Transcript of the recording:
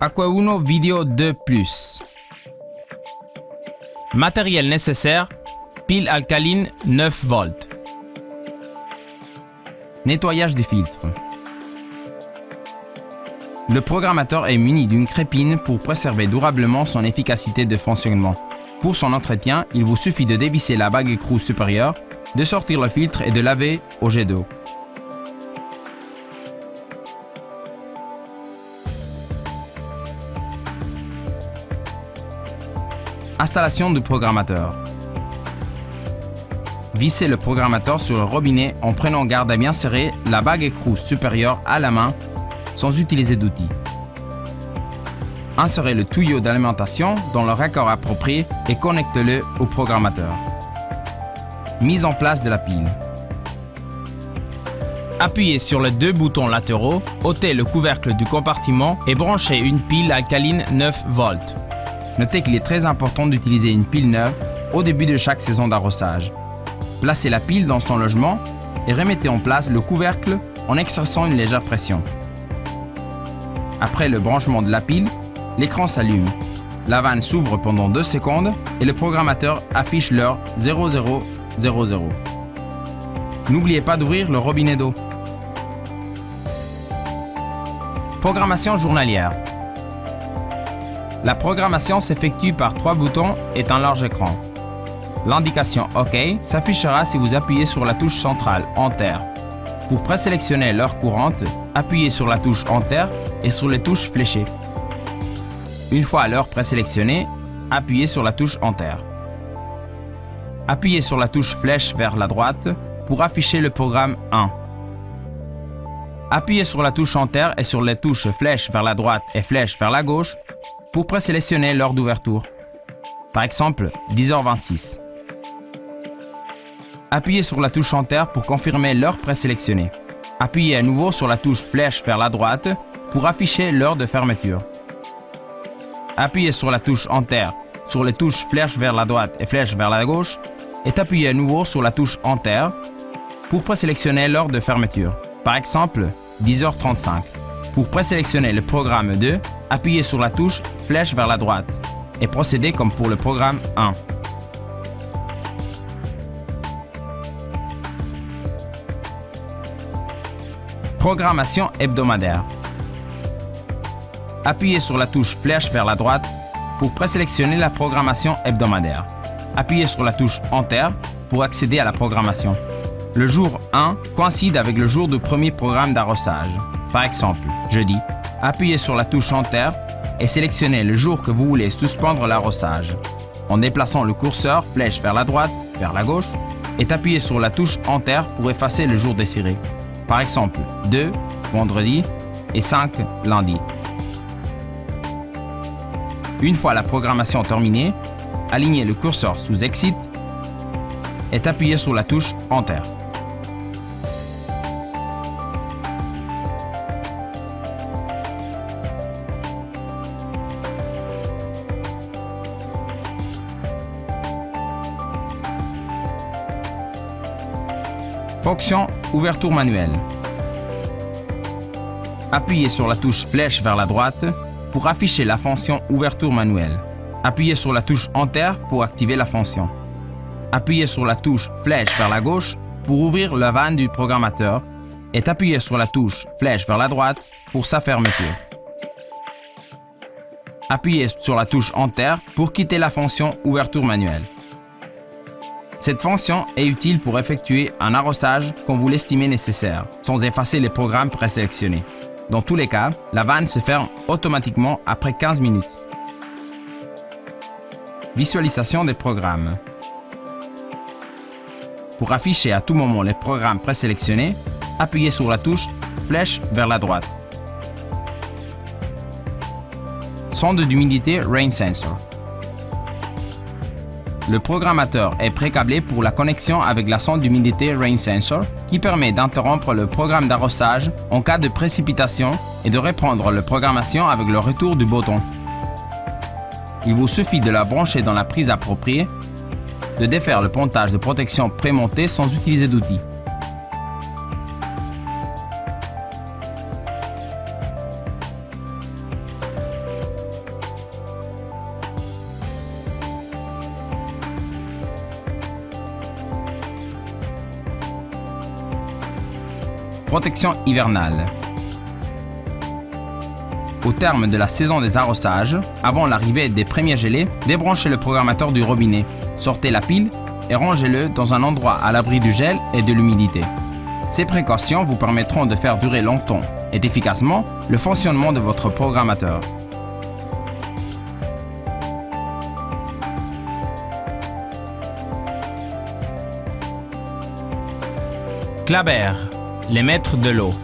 Aqua Uno Video 2+. Matériel nécessaire, pile alcaline 9 volts. Nettoyage des filtres. Le programmateur est muni d'une crépine pour préserver durablement son efficacité de fonctionnement. Pour son entretien, il vous suffit de dévisser la bague écrou supérieure, de sortir le filtre et de laver au jet d'eau. Installation du programmateur. Vissez le programmateur sur le robinet en prenant garde à bien serrer la bague écrou supérieure à la main sans utiliser d'outils. Insérez le tuyau d'alimentation dans le raccord approprié et connectez-le au programmateur. Mise en place de la pile. Appuyez sur les deux boutons latéraux, ôtez le couvercle du compartiment et branchez une pile alcaline 9 volts. Notez qu'il est très important d'utiliser une pile neuve au début de chaque saison d'arrosage. Placez la pile dans son logement et remettez en place le couvercle en exerçant une légère pression. Après le branchement de la pile, l'écran s'allume. La vanne s'ouvre pendant 2 secondes et le programmateur affiche l'heure 0000. N'oubliez pas d'ouvrir le robinet d'eau. Programmation journalière. La programmation s'effectue par 3 boutons et un large écran. L'indication OK s'affichera si vous appuyez sur la touche centrale Enter. Pour présélectionner l'heure courante, appuyez sur la touche Enter et sur les touches fléchées. Une fois l'heure présélectionnée, appuyez sur la touche Enter. Appuyez sur la touche flèche vers la droite pour afficher le programme 1. Appuyez sur la touche Enter et sur les touches flèche vers la droite et flèche vers la gauche pour présélectionner l'heure d'ouverture. Par exemple, 10h26. Appuyez sur la touche Enter pour confirmer l'heure présélectionnée. Appuyez à nouveau sur la touche flèche vers la droite pour afficher l'heure de fermeture. Appuyez sur la touche Enter sur les touches flèche vers la droite et flèche vers la gauche et appuyez à nouveau sur la touche Enter pour présélectionner l'heure de fermeture. Par exemple, 10h35. Pour présélectionner le programme 2, appuyez sur la touche flèche vers la droite et procédez comme pour le programme 1. Programmation hebdomadaire. Appuyez sur la touche flèche vers la droite pour présélectionner la programmation hebdomadaire. Appuyez sur la touche Enter pour accéder à la programmation. Le jour 1 coïncide avec le jour du premier programme d'arrosage. Par exemple, jeudi. Appuyez sur la touche Enter et sélectionnez le jour que vous voulez suspendre l'arrosage. En déplaçant le curseur flèche vers la droite, vers la gauche, et appuyez sur la touche Enter pour effacer le jour désiré. Par exemple, 2, vendredi, et 5, lundi. Une fois la programmation terminée, alignez le curseur sous Exit et appuyez sur la touche Enter. Fonction ouverture manuelle. Appuyez sur la touche flèche vers la droite pour afficher la fonction ouverture manuelle. Appuyez sur la touche Enter pour activer la fonction. Appuyez sur la touche flèche vers la gauche pour ouvrir la vanne du programmateur et appuyez sur la touche flèche vers la droite pour sa fermeture. Appuyez sur la touche Enter pour quitter la fonction ouverture manuelle. Cette fonction est utile pour effectuer un arrosage quand vous l'estimez nécessaire, sans effacer les programmes présélectionnés. Dans tous les cas, la vanne se ferme automatiquement après 15 minutes. Visualisation des programmes. Pour afficher à tout moment les programmes présélectionnés, appuyez sur la touche flèche vers la droite. Sonde d'humidité Rain Sensor. Le programmateur est pré-câblé pour la connexion avec la sonde d'humidité Rain Sensor qui permet d'interrompre le programme d'arrosage en cas de précipitation et de reprendre la programmation avec le retour du beau temps. Il vous suffit de la brancher dans la prise appropriée, de défaire le pontage de protection prémonté sans utiliser d'outils. Protection hivernale. Au terme de la saison des arrosages, avant l'arrivée des premiers gelées, débranchez le programmateur du robinet, sortez la pile et rangez-le dans un endroit à l'abri du gel et de l'humidité. Ces précautions vous permettront de faire durer longtemps et efficacement le fonctionnement de votre programmateur. Clabert, les maîtres de l'eau.